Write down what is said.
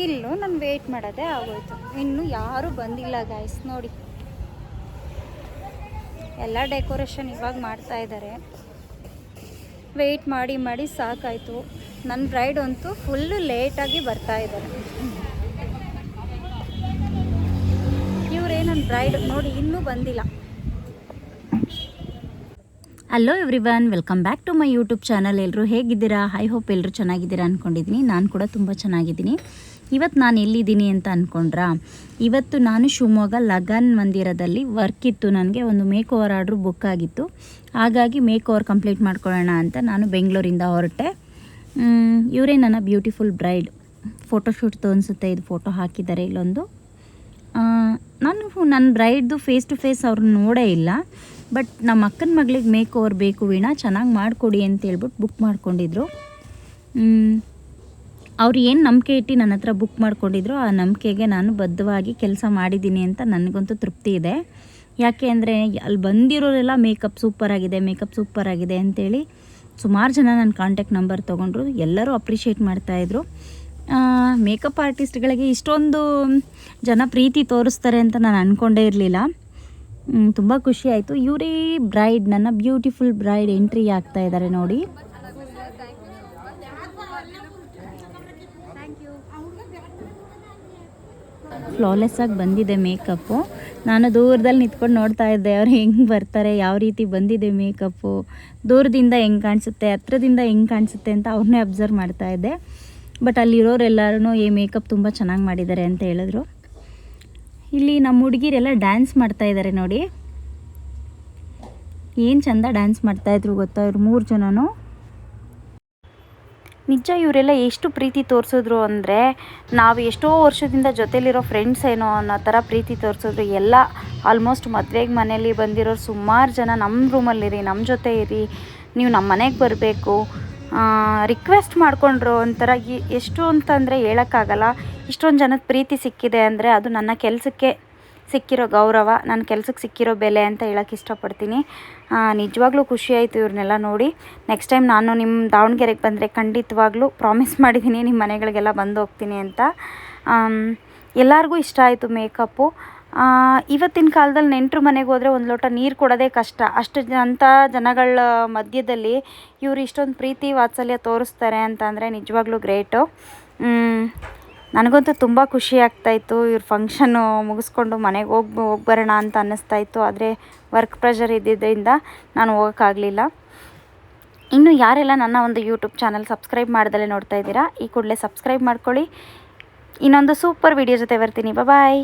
ಇಲ್ಲೂ ನಾನು ವೆಯ್ಟ್ ಮಾಡೋದೇ ಆಗೋಯ್ತು. ಇನ್ನೂ ಯಾರೂ ಬಂದಿಲ್ಲ ಗಾಯ್ಸ್. ನೋಡಿ, ಎಲ್ಲ ಡೆಕೋರೇಷನ್ ಇವಾಗ ಮಾಡ್ತಾ ಇದ್ದಾರೆ. ವೆಯ್ಟ್ ಮಾಡಿ ಮಾಡಿ ಸಾಕಾಯಿತು. ನನ್ನ ಬ್ರೈಡ್ ಅಂತೂ ಫುಲ್ಲು ಲೇಟಾಗಿ ಬರ್ತಾ ಇದ್ದಾರೆ. ಇವರೇ ನನ್ನ ಬ್ರೈಡ್ ನೋಡಿ, ಇನ್ನೂ ಬಂದಿಲ್ಲ. Hello everyone, welcome back to my YouTube channel. ಎಲ್ಲರೂ ಹೇಗಿದ್ದೀರಾ? ಐ ಹೋಪ್ ಎಲ್ಲರೂ ಚೆನ್ನಾಗಿದ್ದೀರಾ ಅಂದ್ಕೊಂಡಿದ್ದೀನಿ. ನಾನು ಕೂಡ ತುಂಬ ಚೆನ್ನಾಗಿದ್ದೀನಿ. ಇವತ್ತು ನಾನು ಎಲ್ಲಿದ್ದೀನಿ ಅಂತ ಅಂದ್ಕೊಂಡ್ರಾ? ಇವತ್ತು ನಾನು ಶಿವಮೊಗ್ಗ ಲಗನ್ ಮಂದಿರದಲ್ಲಿ ವರ್ಕ್ ಇತ್ತು. ನನಗೆ ಒಂದು ಮೇಕ್ ಓವರ್ ಆರ್ಡ್ರು ಬುಕ್ ಆಗಿತ್ತು. ಹಾಗಾಗಿ ಮೇಕ್ ಓವರ್ ಕಂಪ್ಲೀಟ್ ಮಾಡ್ಕೊಳ್ಳೋಣ ಅಂತ ನಾನು ಬೆಂಗಳೂರಿಂದ ಹೊರಟೆ. ಇವರೇ ನನ್ನ ಬ್ಯೂಟಿಫುಲ್ ಬ್ರೈಡ್. ಫೋಟೋಶೂಟ್ದು ಅನಿಸುತ್ತೆ, ಇದು ಫೋಟೋ ಹಾಕಿದ್ದಾರೆ ಇಲ್ಲೊಂದು. ನಾನು ನನ್ನ ಬ್ರೈಡ್ದು ಫೇಸ್ ಟು ಫೇಸ್ ಅವ್ರನ್ನ ನೋಡೇ ಇಲ್ಲ. ಬಟ್ ನಮ್ಮ ಅಕ್ಕನ ಮಗಳಿಗೆ ಮೇಕ್ ಓವರ್ ಬೇಕು ವೀಣಾ, ಚೆನ್ನಾಗಿ ಮಾಡಿಕೊಡಿ ಅಂತ ಹೇಳ್ಬಿಟ್ಟು ಬುಕ್ ಮಾಡ್ಕೊಂಡಿದ್ರು. ಅವ್ರು ಏನು ನಂಬಿಕೆ ಇಟ್ಟು ನನ್ನ ಹತ್ರ ಬುಕ್ ಮಾಡ್ಕೊಂಡಿದ್ರು, ಆ ನಂಬಿಕೆಗೆ ನಾನು ಬದ್ಧವಾಗಿ ಕೆಲಸ ಮಾಡಿದ್ದೀನಿ ಅಂತ ನನಗಂತೂ ತೃಪ್ತಿ ಇದೆ. ಯಾಕೆ ಅಂದರೆ ಅಲ್ಲಿ ಬಂದಿರೋರೆಲ್ಲ ಮೇಕಪ್ ಸೂಪರ್ ಆಗಿದೆ ಅಂತೇಳಿ ಸುಮಾರು ಜನ ನನ್ನ ಕಾಂಟ್ಯಾಕ್ಟ್ ನಂಬರ್ ತೊಗೊಂಡ್ರು. ಎಲ್ಲರೂ ಅಪ್ರಿಷಿಯೇಟ್ ಮಾಡ್ತಾಯಿದ್ರು. ಮೇಕಪ್ ಆರ್ಟಿಸ್ಟ್ಗಳಿಗೆ ಇಷ್ಟೊಂದು ಜನ ಪ್ರೀತಿ ತೋರಿಸ್ತಾರೆ ಅಂತ ನಾನು ಅಂದ್ಕೊಂಡೇ ಇರಲಿಲ್ಲ. ತುಂಬ ಖುಷಿ ಆಯಿತು. ಇವರೇ ಬ್ರೈಡ್, ನನ್ನ ಬ್ಯೂಟಿಫುಲ್ ಬ್ರೈಡ್ ಎಂಟ್ರಿ ಆಗ್ತಾ ಇದ್ದಾರೆ ನೋಡಿ. ಫ್ಲಾಲೆಸ್ ಆಗಿ ಬಂದಿದೆ ಮೇಕಪ್ಪು. ನಾನು ದೂರದಲ್ಲಿ ನಿಂತ್ಕೊಂಡು ನೋಡ್ತಾ ಇದ್ದೆ, ಅವ್ರು ಹೆಂಗೆ ಬರ್ತಾರೆ, ಯಾವ ರೀತಿ ಬಂದಿದೆ ಮೇಕಪ್ಪು, ದೂರದಿಂದ ಹೆಂಗೆ ಕಾಣಿಸುತ್ತೆ, ಹತ್ರದಿಂದ ಹೆಂಗೆ ಕಾಣಿಸುತ್ತೆ ಅಂತ ಅವ್ರನ್ನೇ ಅಬ್ಸರ್ವ್ ಮಾಡ್ತಾ ಇದ್ದೆ. ಬಟ್ ಅಲ್ಲಿರೋರೆಲ್ಲರೂ ಈ ಮೇಕಪ್ ತುಂಬ ಚೆನ್ನಾಗಿ ಮಾಡಿದ್ದಾರೆ ಅಂತ ಹೇಳಿದ್ರು. ಇಲ್ಲಿ ನಮ್ಮ ಹುಡುಗಿರೆಲ್ಲ ಡ್ಯಾನ್ಸ್ ಮಾಡ್ತಾಯಿದ್ದಾರೆ ನೋಡಿ, ಏನು ಚಂದ ಡ್ಯಾನ್ಸ್ ಮಾಡ್ತಾಯಿದ್ರು ಗೊತ್ತಾ ಇವ್ರು 3 ಜನನೂ. ನಿಜ ಇವರೆಲ್ಲ ಎಷ್ಟು ಪ್ರೀತಿ ತೋರಿಸಿದ್ರು ಅಂದರೆ, ನಾವು ಎಷ್ಟೋ ವರ್ಷದಿಂದ ಜೊತೆಲಿರೋ ಫ್ರೆಂಡ್ಸ್ ಏನೋ ಅನ್ನೋ ಥರ ಪ್ರೀತಿ ತೋರಿಸಿದ್ರು. ಎಲ್ಲ ಆಲ್ಮೋಸ್ಟ್ ಮದುವೆಗೆ ಮನೇಲಿ ಬಂದಿರೋರು ಸುಮಾರು ಜನ ನಮ್ಮ ರೂಮಲ್ಲಿರಿ, ನಮ್ಮ ಜೊತೆ ಇರಿ, ನೀವು ನಮ್ಮ ಮನೆಗೆ ಬರಬೇಕು ರಿಕ್ವೆಸ್ಟ್ ಮಾಡಿಕೊಂಡ್ರು. ಒಂಥರ ಎಷ್ಟು ಅಂತಂದರೆ ಹೇಳೋಕ್ಕಾಗಲ್ಲ. ಇಷ್ಟೊಂದು ಜನದ ಪ್ರೀತಿ ಸಿಕ್ಕಿದೆ ಅಂದರೆ ಅದು ನನ್ನ ಕೆಲಸಕ್ಕೆ ಸಿಕ್ಕಿರೋ ಗೌರವ, ನನ್ನ ಕೆಲಸಕ್ಕೆ ಸಿಕ್ಕಿರೋ ಬೆಲೆ ಅಂತ ಹೇಳೋಕ್ಕೆ ಇಷ್ಟಪಡ್ತೀನಿ. ನಿಜವಾಗ್ಲೂ ಖುಷಿಯಾಯಿತು ಇವ್ರನ್ನೆಲ್ಲ ನೋಡಿ. ನೆಕ್ಸ್ಟ್ ಟೈಮ್ ನಾನು ನಿಮ್ಮ ದಾವಣಗೆರೆಗೆ ಬಂದರೆ ಖಂಡಿತವಾಗ್ಲೂ ಪ್ರಾಮಿಸ್ ಮಾಡಿದ್ದೀನಿ ನಿಮ್ಮ ಮನೆಗಳಿಗೆಲ್ಲ ಬಂದು ಹೋಗ್ತೀನಿ ಅಂತ. ಎಲ್ಲರಿಗೂ ಇಷ್ಟ ಆಯಿತು ಮೇಕಪ್ಪು. ಇವತ್ತಿನ ಕಾಲದಲ್ಲಿ ನೆಂಟರು ಮನೆಗೆ ಹೋದರೆ ಒಂದು ಲೋಟ ನೀರು ಕೊಡೋದೇ ಕಷ್ಟ. ಅಷ್ಟು ಅಂಥ ಜನಗಳ ಮಧ್ಯದಲ್ಲಿ ಇವರು ಇಷ್ಟೊಂದು ಪ್ರೀತಿ ವಾತ್ಸಲ್ಯ ತೋರಿಸ್ತಾರೆ ಅಂತಂದರೆ ನಿಜವಾಗ್ಲೂ ಗ್ರೇಟು. ನನಗಂತೂ ತುಂಬ ಖುಷಿ ಆಗ್ತಾಯಿತ್ತು. ಇವ್ರ ಫಂಕ್ಷನ್ನು ಮುಗಿಸ್ಕೊಂಡು ಮನೆಗೆ ಹೋಗಿ ಬರೋಣ ಅಂತ ಅನ್ನಿಸ್ತಾಯಿತ್ತು. ಆದರೆ ವರ್ಕ್ ಪ್ರೆಷರ್ ಇದ್ದಿದ್ದರಿಂದ ನಾನು ಹೋಗೋಕ್ಕಾಗಲಿಲ್ಲ. ಇನ್ನು ಯಾರೆಲ್ಲ ನನ್ನ ಒಂದು ಯೂಟ್ಯೂಬ್ ಚಾನಲ್ ಸಬ್ಸ್ಕ್ರೈಬ್ ಮಾಡ್ದಲೇ ನೋಡ್ತಾ ಇದ್ದೀರಾ, ಈ ಕೂಡಲೇ ಸಬ್ಸ್ಕ್ರೈಬ್ ಮಾಡ್ಕೊಳ್ಳಿ. ಇನ್ನೊಂದು ಸೂಪರ್ ವಿಡಿಯೋ ಜೊತೆ ಬರ್ತೀನಿ. ಬಾಯ್.